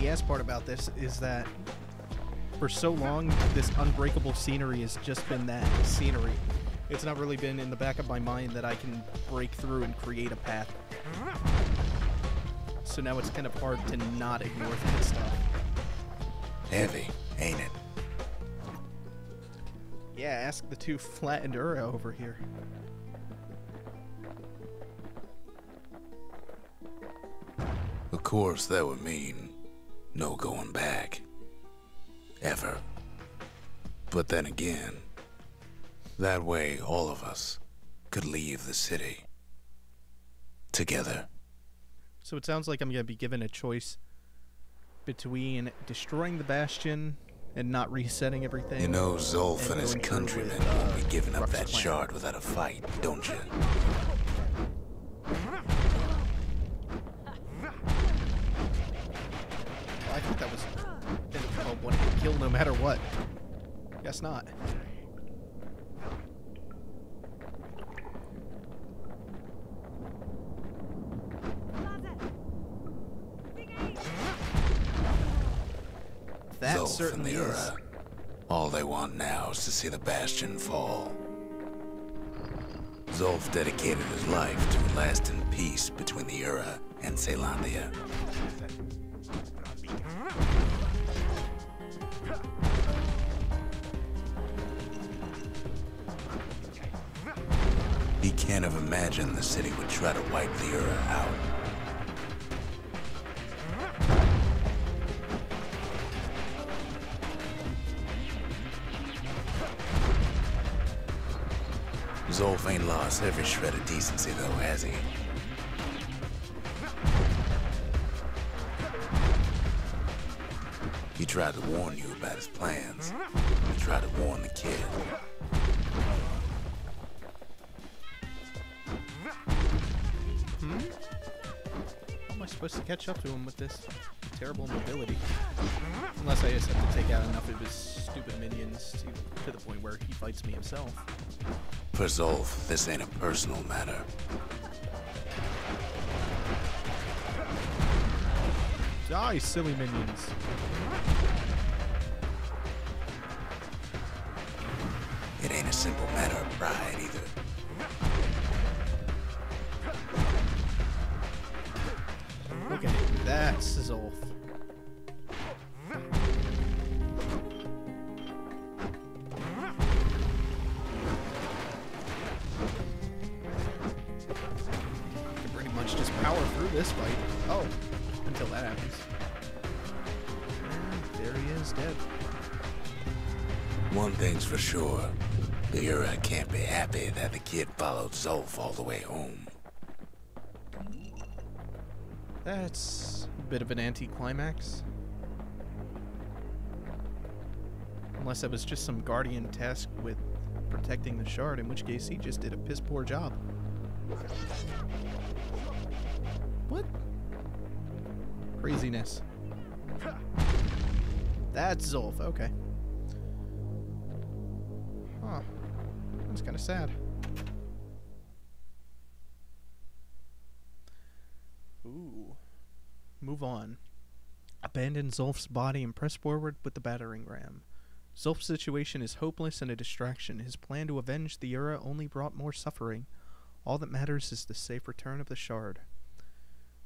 ass part about this is that for so long, this unbreakable scenery has just been that scenery. It's not really been in the back of my mind that I can break through and create a path. So now it's kind of hard to not ignore that stuff. Heavy, ain't it? Yeah, ask the two flattened Ura over here. Of course, that would mean no going back. Ever. But then again, that way all of us could leave the city. Together. So it sounds like I'm going to be given a choice between destroying the Bastion and not resetting everything. You know, Zulf and his countrymen won't be giving up that shard without a fight, don't you? Well, I thought that was a one-hit kill no matter what. Guess not. That Zulf certainly and the is. Ura. All they want now is to see the Bastion fall. Zulf dedicated his life to lasting peace between the Ura and Caelondia. He can't have imagined the city would try to wipe the Ura out. Zulf ain't lost every shred of decency though, has he? He tried to warn you about his plans. He tried to warn the kid. How am I supposed to catch up to him with this terrible mobility? Unless I just have to take out enough of his stupid minions to the point where he fights me himself. For Zulf, this ain't a personal matter. Die, silly minions. It ain't a simple matter of pride either. Look at it. That's Zulf. Can pretty much just power through this fight. Oh, until that happens. And there he is, dead. One thing's for sure. The Ura can't be happy that the kid followed Zulf all the way home. That's a bit of an anticlimax. Unless that was just some guardian tasked with protecting the shard, in which case he just did a piss poor job. What? Craziness. That's Zulf, okay. Huh. That's kind of sad. Ooh. Move on. Abandon Zulf's body and press forward with the battering ram. Zulf's situation is hopeless and a distraction. His plan to avenge the Ura only brought more suffering. All that matters is the safe return of the shard.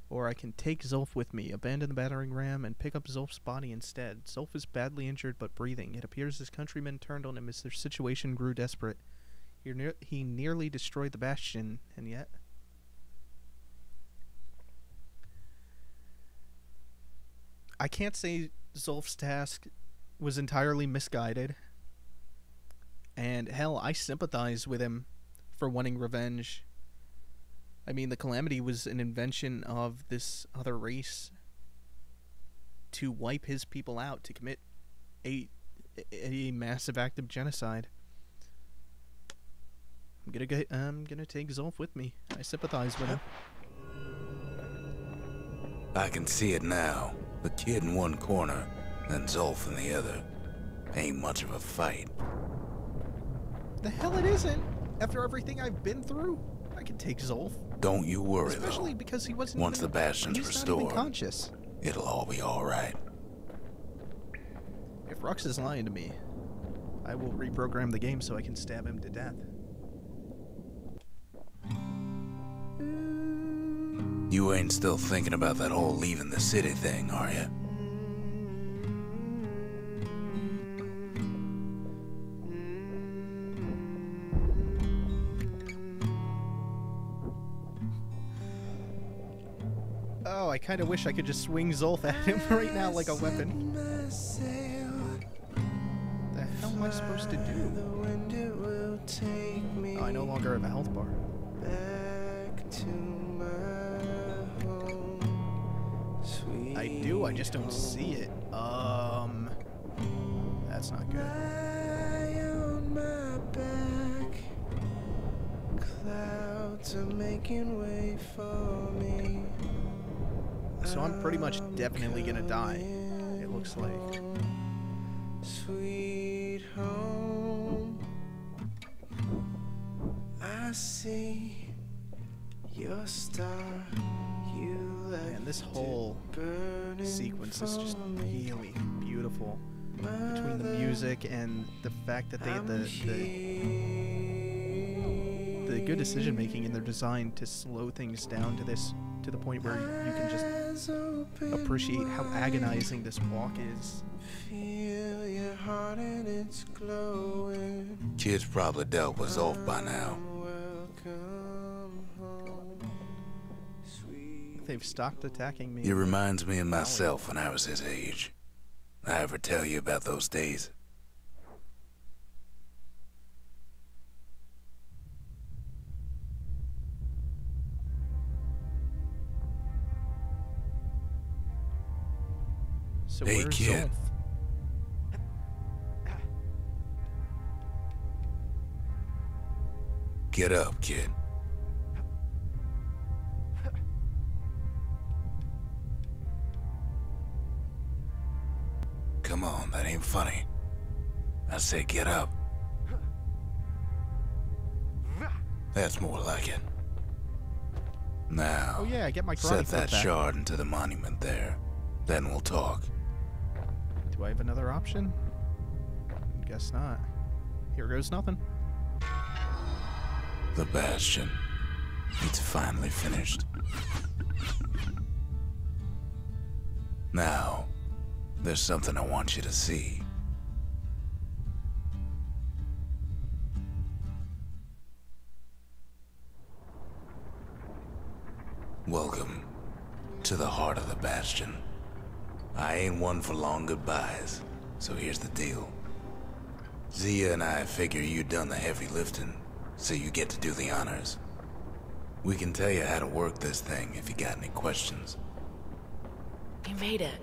Or I can take Zulf with me, abandon the battering ram, and pick up Zulf's body instead. Zulf is badly injured but breathing. It appears his countrymen turned on him as their situation grew desperate. He nearly destroyed the Bastion, and yet... I can't say Zulf's task was entirely misguided. And hell, I sympathize with him for wanting revenge. I mean, the Calamity was an invention of this other race to wipe his people out, to commit a massive act of genocide. I'm gonna take Zulf with me. I sympathize with him. I can see it now. The kid in one corner, and Zulf in the other. Ain't much of a fight. The hell it isn't! After everything I've been through, I can take Zulf. Don't you worry, Especially though. because he wasn't Once even, the Bastion's he's restored, not even conscious. it'll all be alright. Rux is lying to me, I will reprogram the game so I can stab him to death. You ain't still thinking about that whole leaving the city thing, are you? Oh, I kind of wish I could just swing Zolf at him right now like a weapon. The hell am I supposed to do? Oh, I no longer have a health bar. I do, I just don't see it. That's not good. Clouds are making way for me. So I'm pretty much definitely gonna die, it looks like. Sweet home, I see your star. And this whole sequence is just really beautiful. Between the music and the fact that they had the good decision making in their design to slow things down to the point where you can just appreciate how agonizing this walk is. Feel your heart and it's glowing. Kid's probably dealt with Zolf by now. They've stopped attacking me. It reminds me of myself when I was his age. I ever tell you about those days? So hey, where's kid. Zolf? Get up, kid. Come on, that ain't funny. I say get up. That's more like it. Now, Oh yeah, I get my karate set flip that back. shard into the monument there. Then we'll talk. Do I have another option? Guess not. Here goes nothing. The Bastion. It's finally finished. Now, there's something I want you to see. Welcome to the heart of the Bastion. I ain't one for long goodbyes, so here's the deal. Zia and I figure you done the heavy lifting, so you get to do the honors. We can tell you how to work this thing if you got any questions. You made it.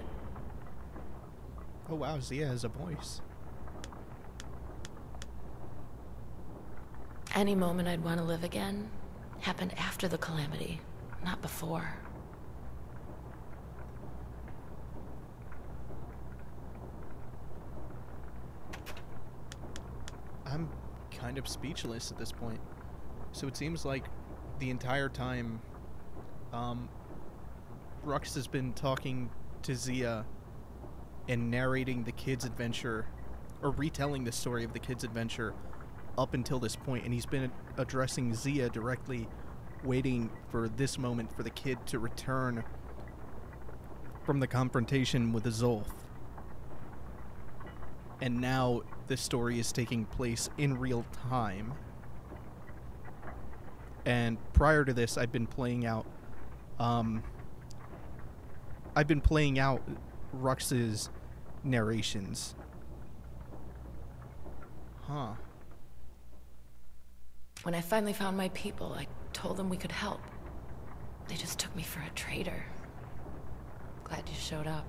Oh wow, Zia has a voice. Any moment I'd want to live again happened after the calamity, not before. I'm kind of speechless at this point. So it seems like the entire time, Rux has been talking to Zia and narrating the kid's adventure, or retelling the story of the kid's adventure up until this point, and he's been addressing Zia directly, waiting for this moment for the kid to return from the confrontation with the Zolf. And now this story is taking place in real time. And prior to this, I've been playing out Rux's narrations. Huh. When I finally found my people, I told them we could help. They just took me for a traitor. Glad you showed up.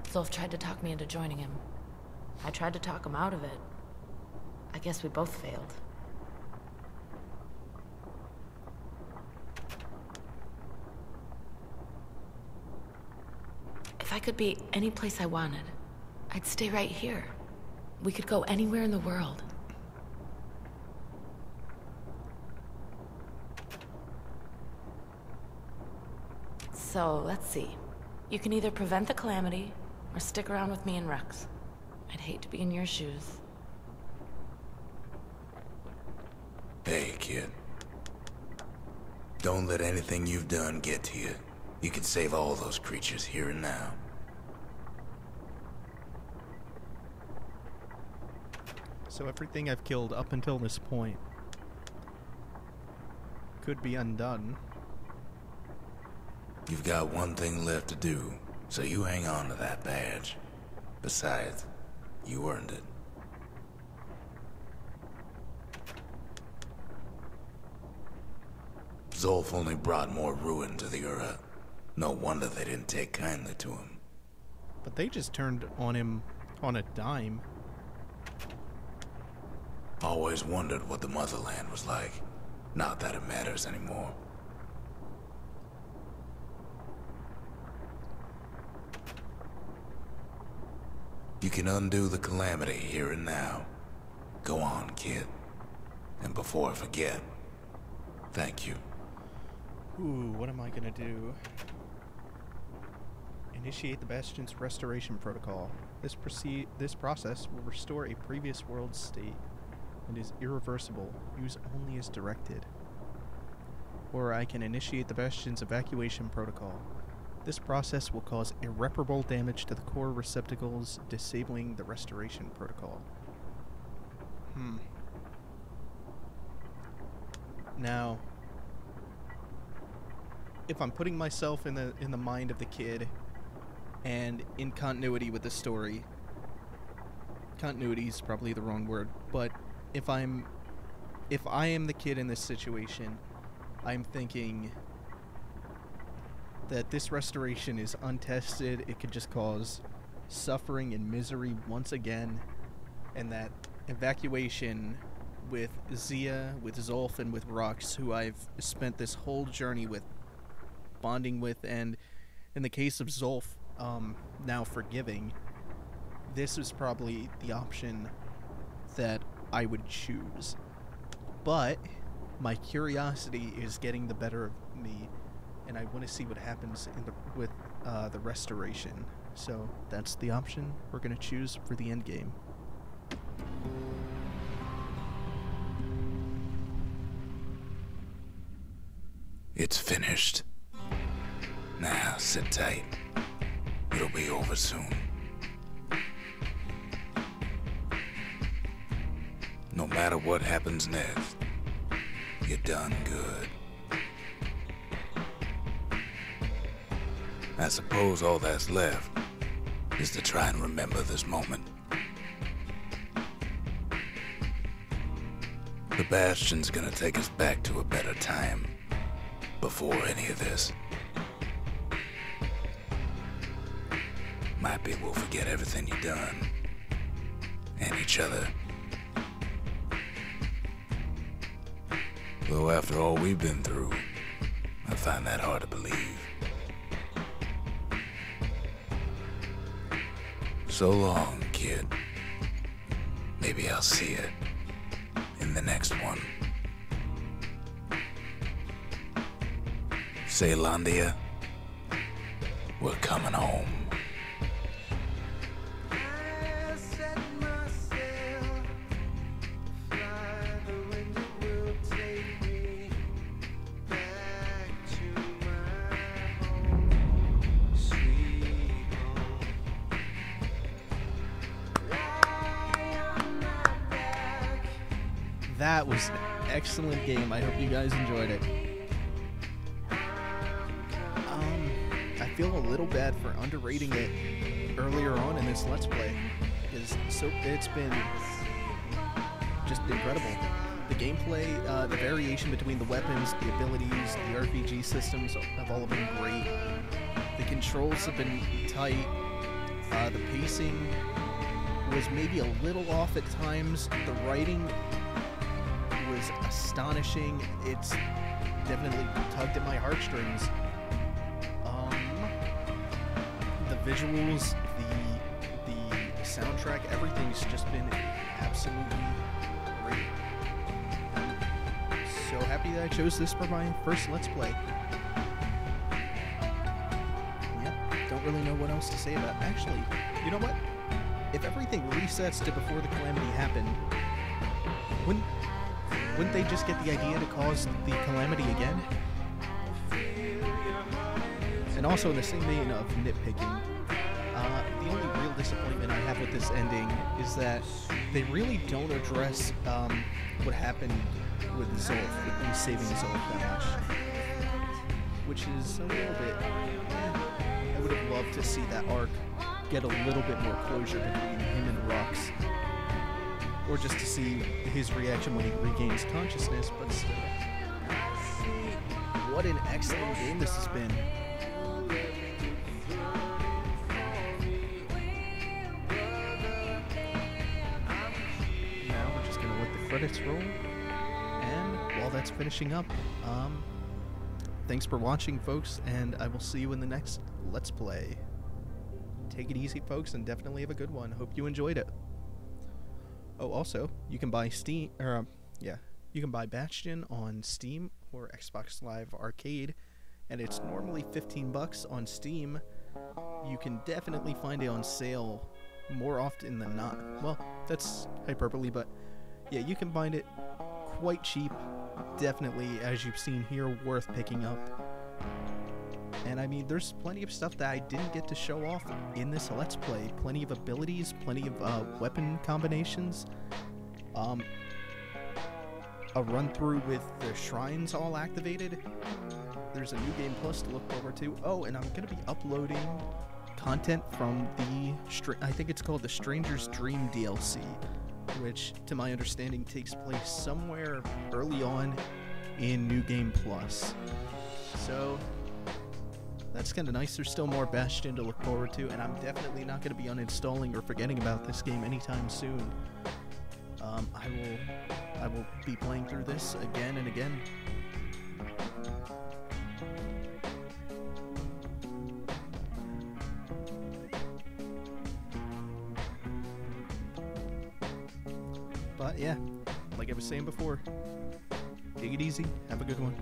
Zolf tried to talk me into joining him. I tried to talk him out of it. I guess we both failed. If I could be any place I wanted, I'd stay right here. We could go anywhere in the world. So, let's see. You can either prevent the calamity, or stick around with me and Rex. I'd hate to be in your shoes. Hey, kid. Don't let anything you've done get to you. You can save all those creatures here and now. So everything I've killed up until this point could be undone. You've got one thing left to do, so you hang on to that badge. Besides, you earned it. Zolf only brought more ruin to the Ura. No wonder they didn't take kindly to him. But they just turned on him on a dime. Always wondered what the motherland was like. Not that it matters anymore. You can undo the calamity here and now. Go on, kid. And before I forget, thank you. Ooh, what am I gonna do? Initiate the Bastion's restoration protocol. This process will restore a previous world state and is irreversible. Use only as directed. Or I can initiate the Bastion's evacuation protocol. This process will cause irreparable damage to the core receptacles, disabling the restoration protocol. Now, if I'm putting myself in the mind of the kid and in continuity with the story, continuity is probably the wrong word, but if I am the kid in this situation, I'm thinking that this restoration is untested. It could just cause suffering and misery once again, and that evacuation with Zia, with Zolf, and with Rux, who I've spent this whole journey with, bonding with, and in the case of Zolf, now forgiving, this is probably the option that I would choose. But my curiosity is getting the better of me, and I want to see what happens with the restoration. So that's the option we're going to choose for the end game. It's finished. Now, sit tight. It'll be over soon. No matter what happens next, you're done good. I suppose all that's left is to try and remember this moment. The Bastion's gonna take us back to a better time before any of this. Might be we'll forget everything you've done and each other. Though after all we've been through, I find that hard to believe. So long, kid. Maybe I'll see you in the next one. Ceylandia, we're coming home. That was an excellent game. I hope you guys enjoyed it. I feel a little bad for underrating it earlier on in this Let's Play, because it's been just incredible. The gameplay, the variation between the weapons, the abilities, the RPG systems have all been great. The controls have been tight. The pacing was maybe a little off at times. The writing was astonishing. It's definitely tugged at my heartstrings. The visuals, the soundtrack, everything's just been absolutely great. I'm so happy that I chose this for my first Let's Play. don't really know what else to say about it. Actually, you know what? If everything resets to before the calamity happened, wouldn't they just get the idea to cause the calamity again? And also in the same vein of nitpicking, the only real disappointment I have with this ending is that they really don't address what happened with Zolf, with me saving Zolf that much. Which is a little bit... I would have loved to see that arc get a little bit more closure between him and Rux. Or just to see his reaction when he regains consciousness, but still. What an excellent game this has been. Now we're just gonna let the credits roll. And while that's finishing up, thanks for watching, folks, and I will see you in the next Let's Play. Take it easy, folks, and definitely have a good one. Hope you enjoyed it. Oh, also, you can buy you can buy Bastion on Steam or Xbox Live Arcade, and it's normally $15 on Steam. You can definitely find it on sale more often than not. Well, that's hyperbole, but yeah, you can find it quite cheap. Definitely, as you've seen here, worth picking up. And I mean, there's plenty of stuff that I didn't get to show off in this Let's Play. Plenty of abilities, plenty of weapon combinations. A run-through with the shrines all activated. There's a new game plus to look forward to. Oh, and I'm going to be uploading content from the, I think it's called the Stranger's Dream DLC, which, to my understanding, takes place somewhere early on in New Game Plus. So that's kind of nice. There's still more Bastion to look forward to, and I'm definitely not going to be uninstalling or forgetting about this game anytime soon. I will be playing through this again and again. But yeah, like I was saying before, take it easy, have a good one.